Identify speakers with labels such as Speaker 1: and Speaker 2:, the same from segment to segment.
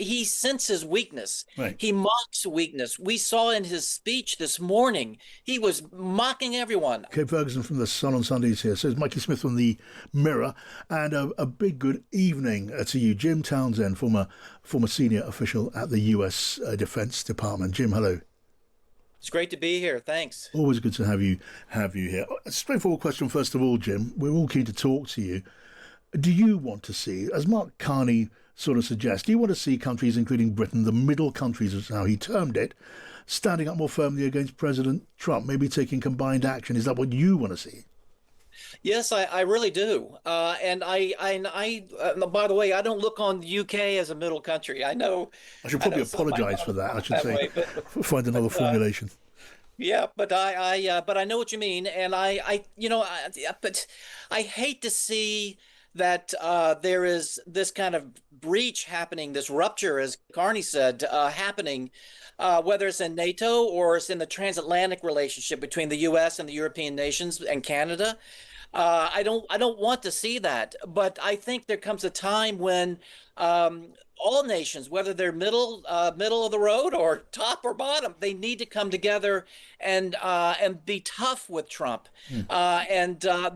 Speaker 1: he senses weakness.
Speaker 2: Right.
Speaker 1: He mocks weakness. We saw in his speech this morning, he was mocking everyone.
Speaker 2: Kate Ferguson from the Sun on Sundays here. Says Mikey Smith from the Mirror. And a big good evening to you, Jim Townsend, former senior official at the US Defense Department. Jim, hello.
Speaker 1: It's great to be here. Thanks.
Speaker 2: Always good to have you here. A straightforward question, first of all, Jim. We're all keen to talk to you. Do you want to see, as Mark Carney sort of suggests, do you want to see countries, including Britain, the middle countries, is how he termed it, standing up more firmly against President Trump, maybe taking combined action? Is that what you want to see?
Speaker 1: Yes, I really do. And by the way, I don't look on the UK as a middle country. I know.
Speaker 2: I should probably apologise for that. I should say,
Speaker 1: way, but,
Speaker 2: find another formulation.
Speaker 1: Yeah, but I know what you mean, and but I hate to see that there is this kind of breach happening, this rupture, as Carney said, happening, whether it's in NATO or it's in the transatlantic relationship between the U.S. and the European nations and Canada. I don't want to see that, but I think there comes a time when all nations, whether they're middle of the road or top or bottom, they need to come together and be tough with Trump,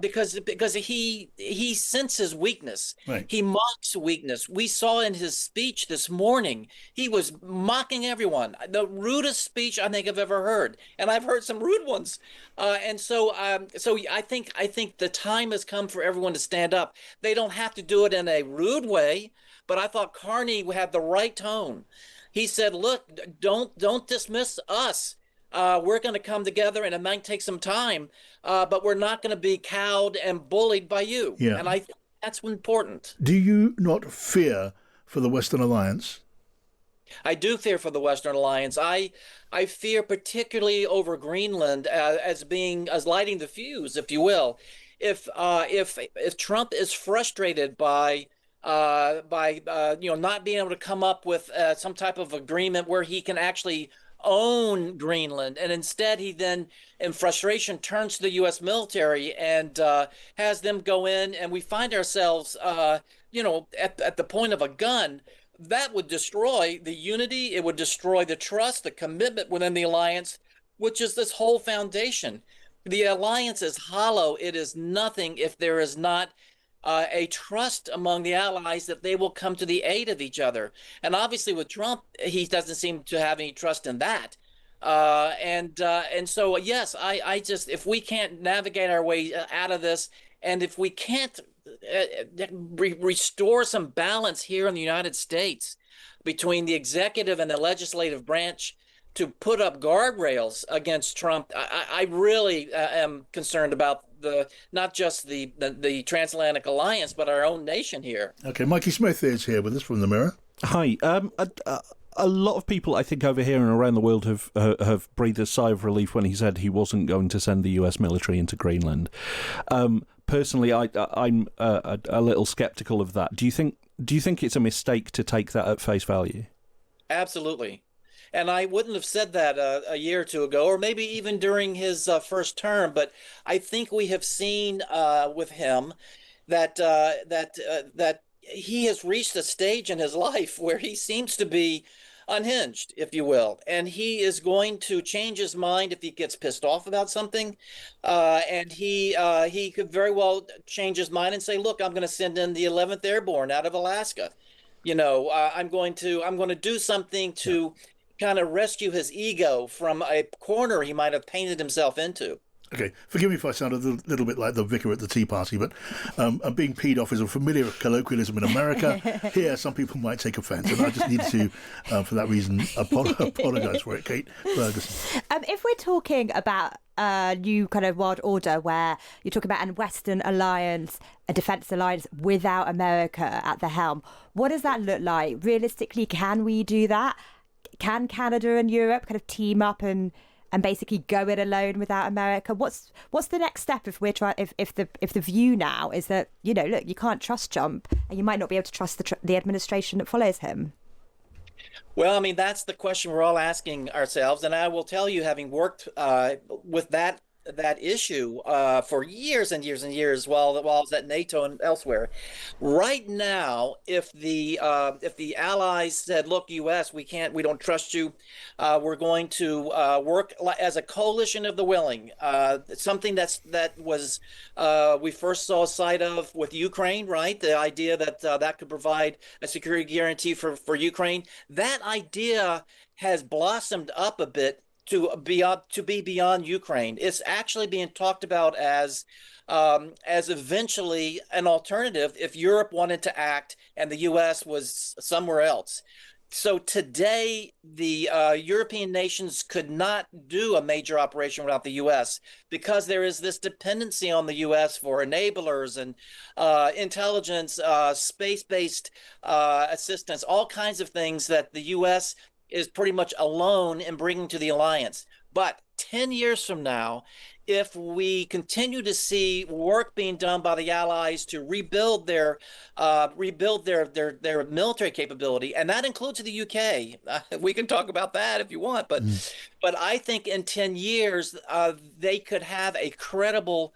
Speaker 1: because he senses weakness.
Speaker 2: Right.
Speaker 1: He mocks weakness. We saw in his speech this morning, he was mocking everyone. The rudest speech I think I've ever heard, and I've heard some rude ones. So I think the time has come for everyone to stand up. They don't have to do it in a rude way. But I thought Carney had the right tone. He said, look, don't dismiss us. We're going to come together, and it might take some time, but we're not going to be cowed and bullied by you.
Speaker 2: Yeah.
Speaker 1: And I think that's important.
Speaker 2: Do you not fear for the Western Alliance?
Speaker 1: I do fear for the Western Alliance. I fear particularly over Greenland as lighting the fuse, if you will. If Trump is frustrated by not being able to come up with some type of agreement where he can actually own Greenland, and instead he then, in frustration, turns to the U.S. military and has them go in, and we find ourselves, at the point of a gun. That would destroy the unity. It would destroy the trust, the commitment within the alliance, which is this whole foundation. The alliance is hollow. It is nothing if there is not a trust among the allies that they will come to the aid of each other. And obviously with Trump, he doesn't seem to have any trust in that. And so, yes, I just, if we can't navigate our way out of this, and if we can't restore some balance here in the United States between the executive and the legislative branch to put up guardrails against Trump, I really am concerned about not just the transatlantic alliance, but our own nation here.
Speaker 2: Okay, Mikey Smith is here with us from the Mirror.
Speaker 3: Hi. A lot of people, I think, over here and around the world have breathed a sigh of relief when he said he wasn't going to send the US military into Greenland. Personally, I'm a little skeptical of that. Do you think it's a mistake to take that at face value?
Speaker 1: Absolutely. And I wouldn't have said that a year or two ago, or maybe even during his first term. But I think we have seen with him that he has reached a stage in his life where he seems to be unhinged, if you will, and he is going to change his mind if he gets pissed off about something, and he could very well change his mind and say, "Look, I'm going to send in the 11th Airborne out of Alaska. I'm going to do something to kind of rescue his ego from a corner he might have painted himself into."
Speaker 2: Okay, forgive me if I sound a little bit like the vicar at the tea party, but being peed off is a familiar colloquialism in America. Here, some people might take offence, and I just need to, for that reason, apologise for it. Kate Ferguson.
Speaker 4: If we're talking about a new kind of world order where you're talking about a Western alliance, a defence alliance without America at the helm, what does that look like? Realistically, can we do that? Can Canada and Europe kind of team up and basically go it alone without America? What's the next step if we're if the view now is that, look, you can't trust Trump and you might not be able to trust the administration that follows him?
Speaker 1: Well, I mean, that's the question we're all asking ourselves, and I will tell you, having worked with that that issue for years and years and years while I was at NATO and elsewhere. Right now, if the allies said, "Look, U.S., we don't trust you. We're going to work as a coalition of the willing," something that was we first saw sight of with Ukraine, right? The idea that that could provide a security guarantee for Ukraine. That idea has blossomed up a bit to be beyond Ukraine. It's actually being talked about as eventually an alternative if Europe wanted to act and the U.S. was somewhere else. So today, the European nations could not do a major operation without the U.S. because there is this dependency on the U.S. for enablers and intelligence, space-based assistance, all kinds of things that the U.S. is pretty much alone in bringing to the alliance. But 10 years from now, if we continue to see work being done by the allies to rebuild their military capability, and that includes the UK. We can talk about that if you want, but I think in 10 years they could have a credible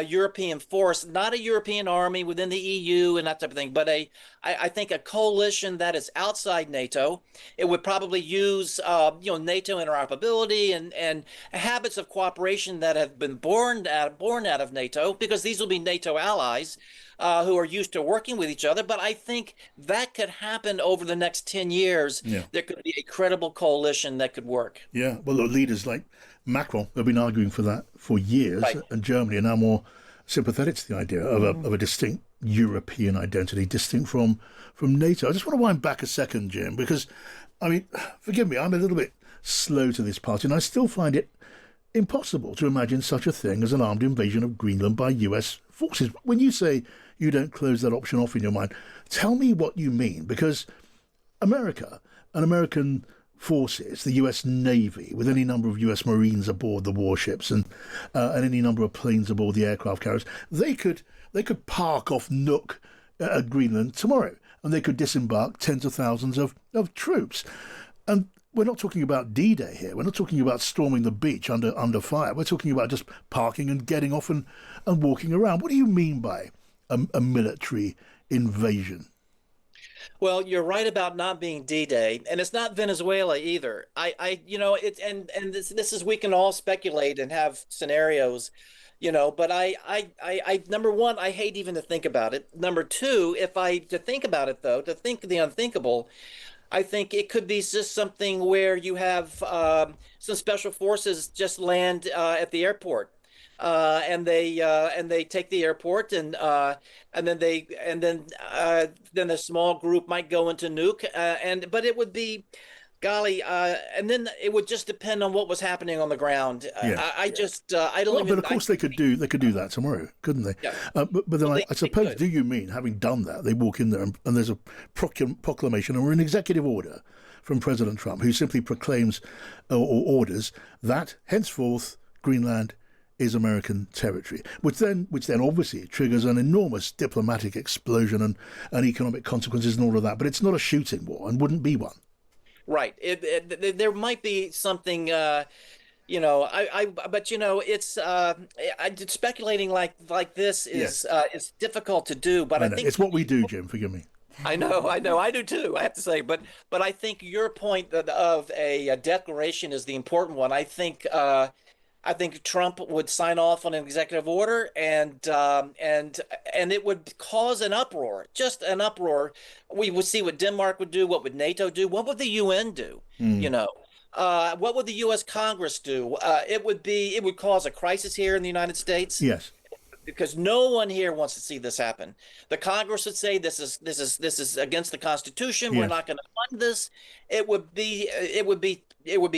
Speaker 1: European force, not a European army within the EU and that type of thing, but I think a coalition that is outside NATO. It would probably use NATO interoperability and habits of cooperation that have been born out of NATO, because these will be NATO allies who are used to working with each other. But I think that could happen over the next 10 years.
Speaker 2: Yeah.
Speaker 1: There could be a credible coalition that could work.
Speaker 2: Yeah, well, the leaders like Macron have been arguing for that for years,
Speaker 1: Right.
Speaker 2: and Germany are now more sympathetic to the idea of a distinct European identity, distinct from NATO. I just want to wind back a second, Jim, because, I mean, forgive me, I'm a little bit slow to this party, and I still find it impossible to imagine such a thing as an armed invasion of Greenland by US forces. When you say you don't close that option off in your mind, tell me what you mean, because America and American forces, the US Navy, with any number of US Marines aboard the warships and any number of planes aboard the aircraft carriers, they could park off Nook at Greenland tomorrow, and they could disembark tens of thousands of troops. And we're not talking about D-Day here. We're not talking about storming the beach under fire. We're talking about just parking and getting off and walking around. What do you mean by a military invasion?
Speaker 1: Well, you're right about not being D-Day, and it's not Venezuela either. This is, we can all speculate and have scenarios, but I number one, I hate even to think about it. Number two, to think about it though, to think the unthinkable, I think it could be just something where you have some special forces just land at the airport. And they take the airport, and then a small group might go into Nuuk, but it would be, golly, and then it would just depend on what was happening on the ground.
Speaker 2: Yeah.
Speaker 1: I don't
Speaker 2: Well,
Speaker 1: even.
Speaker 2: but of course they could do that tomorrow, couldn't they?
Speaker 1: Yeah.
Speaker 2: But then
Speaker 1: Well,
Speaker 2: I suppose, do you mean, having done that, they walk in there and there's a proclamation or an executive order from President Trump, who simply proclaims or orders that henceforth Greenland is American territory, which then obviously triggers an enormous diplomatic explosion and economic consequences and all of that. But it's not a shooting war and wouldn't be one.
Speaker 1: Right. There might be something, but it's speculating like this is difficult to do. But I think
Speaker 2: it's what we do, Jim. Forgive me.
Speaker 1: I know, I do too. I have to say, but I think your point of a declaration is the important one. I think Trump would sign off on an executive order, and it would cause an uproar, just an uproar. We would see what Denmark would do. What would NATO do? What would the UN do? What would the U.S. Congress do? It would cause a crisis here in the United States.
Speaker 2: Yes.
Speaker 1: Because no one here wants to see this happen. The Congress would say this is against the Constitution. We're not going to fund this. It would be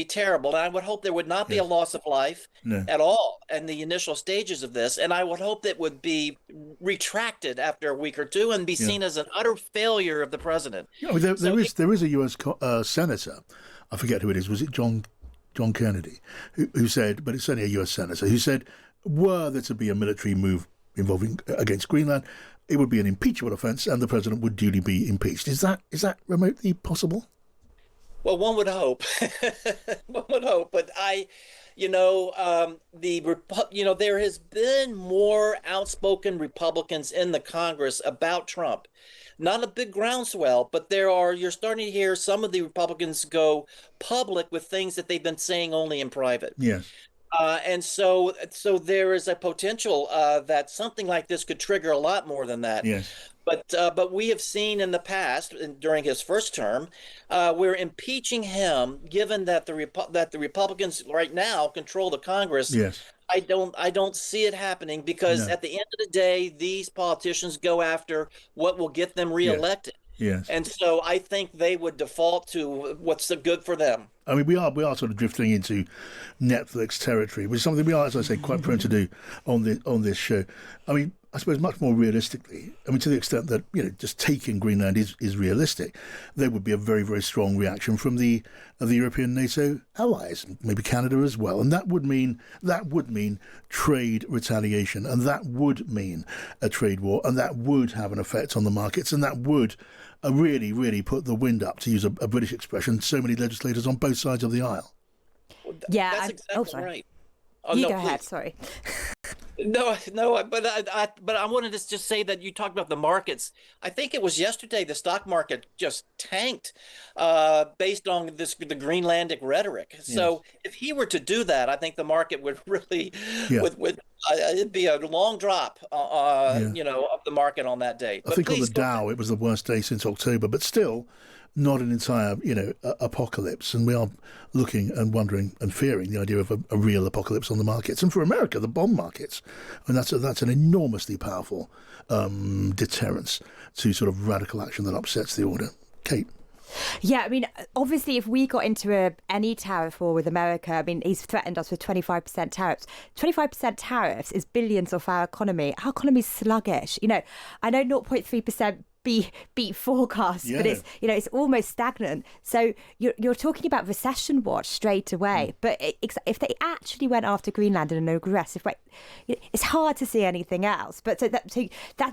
Speaker 1: terrible. And I would hope there would not be a loss of life at all in the initial stages of this. And I would hope that would be retracted after a week or two and be seen as an utter failure of the president.
Speaker 2: There is a U.S. senator. I forget who it is. Was it John Kennedy who said? But it's certainly a U.S. senator who said, were there to be a military move involving against Greenland, it would be an impeachable offence, and the president would duly be impeached. Is that remotely possible?
Speaker 1: Well, one would hope. One would hope, but there has been more outspoken Republicans in the Congress about Trump. Not a big groundswell, but you're starting to hear some of the Republicans go public with things that they've been saying only in private.
Speaker 2: Yes,
Speaker 1: And so there is a potential that something like this could trigger a lot more than that.
Speaker 2: yes,
Speaker 1: But we have seen in the past, during his first term, we're impeaching him, given that the Republicans right now control the Congress.
Speaker 2: yes.
Speaker 1: I don't see it happening because
Speaker 2: No.
Speaker 1: at the end of the day, these politicians go after what will get them
Speaker 2: Yes,
Speaker 1: reelected.
Speaker 2: yes.
Speaker 1: And so I think they would default to what's good for them.
Speaker 2: I mean, we are sort of drifting into Netflix territory, which is something we are, as I say, quite prone to do on this show. I mean, I suppose much more realistically, I mean, to the extent that, just taking Greenland is realistic, there would be a very, very strong reaction from the European NATO allies, maybe Canada as well, and that would mean trade retaliation, and that would mean a trade war, and that would have an effect on the markets, and that would really, really put the wind up, to use a British expression, so many legislators on both sides of the aisle.
Speaker 4: Yeah.
Speaker 1: That's exactly
Speaker 4: sorry.
Speaker 1: right. Oh,
Speaker 4: You
Speaker 1: no,
Speaker 4: go ahead.
Speaker 1: please.
Speaker 4: Sorry.
Speaker 1: No, but I wanted to just say that you talked about the markets. I think it was yesterday the stock market just tanked based on the Greenlandic rhetoric. So if he were to do that, I think the market would really
Speaker 2: Yeah.
Speaker 1: would it'd be a long drop, of the market on that day.
Speaker 2: I
Speaker 1: But
Speaker 2: think on
Speaker 1: please
Speaker 2: the
Speaker 1: go
Speaker 2: Dow, it was the worst day since October, but still not an entire, apocalypse. And we are looking and wondering and fearing the idea of a real apocalypse on the markets. And for America, the bond markets, and that's an enormously powerful deterrence to sort of radical action that upsets the order. Kate.
Speaker 4: Yeah, I mean, obviously, if we got into any tariff war with America, I mean, he's threatened us with 25% tariffs. 25% tariffs is billions of our economy. Our economy's sluggish. I know 0.3% beat forecasts, but it's almost stagnant. So you're talking about recession watch straight away. But if they actually went after Greenland in an aggressive way, it's hard to see anything else. But so that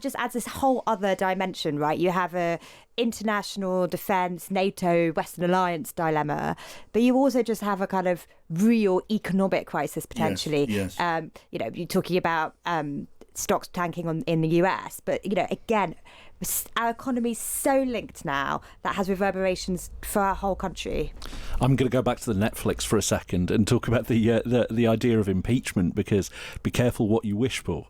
Speaker 4: just adds this whole other dimension, right? You have a international defence, NATO, Western Alliance dilemma, but you also just have a kind of real economic crisis potentially.
Speaker 2: Yes.
Speaker 4: You're talking about stocks tanking in the US, but again, our economy is so linked now that has reverberations for our whole country.
Speaker 3: I'm going to go back to the Netflix for a second and talk about the idea of impeachment, because be careful what you wish for.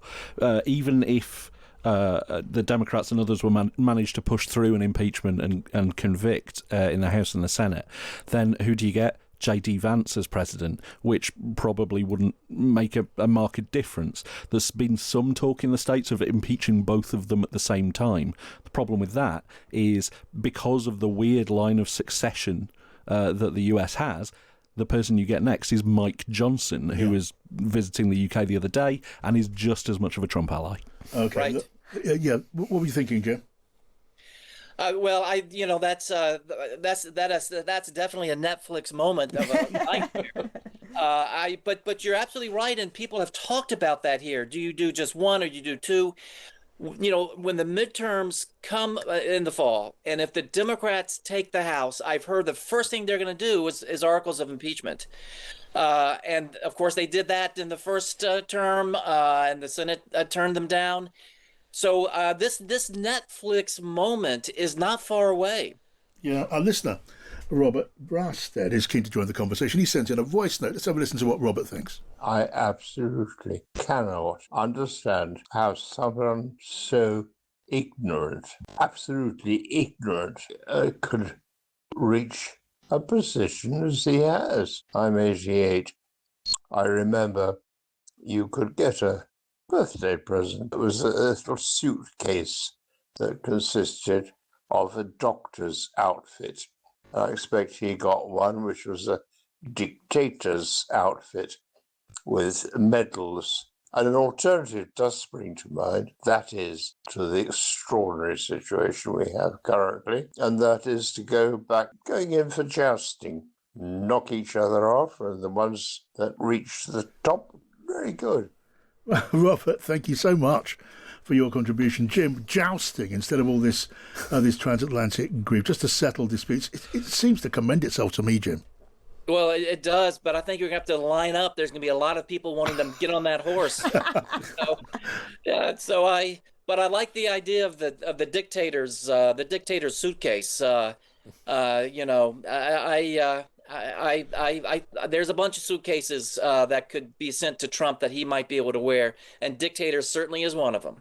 Speaker 3: Even if the Democrats and others will manage to push through an impeachment and convict in the House and the Senate, then who do you get? J.D. Vance as president, which probably wouldn't make a marked difference. There's been some talk in the States of impeaching both of them at the same time. The problem with that is, because of the weird line of succession that the US has, the person you get next is Mike Johnson, who is visiting the UK the other day and is just as much of a Trump ally.
Speaker 2: Okay.
Speaker 1: Right.
Speaker 2: What were you thinking, Jim?
Speaker 1: Well, that's definitely a Netflix moment of a nightmare. But you're absolutely right, and people have talked about that here. Do you do just one, or do you do two? When the midterms come in the fall, and if the Democrats take the House, I've heard the first thing they're going to do is articles of impeachment. And of course, they did that in the first term, and the Senate turned them down. So this Netflix moment is not far away.
Speaker 2: Yeah, our listener, Robert Brasted, is keen to join the conversation. He sent in a voice note. Let's have a listen to what Robert thinks.
Speaker 5: I absolutely cannot understand how someone so ignorant, absolutely ignorant, could reach a position as he has. I'm 88. I remember you could get a birthday present. It was a little suitcase that consisted of a doctor's outfit. I expect he got one which was a dictator's outfit with medals. And an alternative does spring to mind, that is to the extraordinary situation we have currently, and that is to going in for jousting, knock each other off, and the ones that reach the top, very good.
Speaker 2: Robert, thank you so much for your contribution. Jim, jousting instead of all this transatlantic grief, just to settle disputes. It seems to commend itself to me, Jim.
Speaker 1: Well, it does, but I think you're going to have to line up. There's going to be a lot of people wanting to get on that horse. But I like the idea of the dictator's suitcase. There's a bunch of suitcases that could be sent to Trump that he might be able to wear, and dictator certainly is one of them.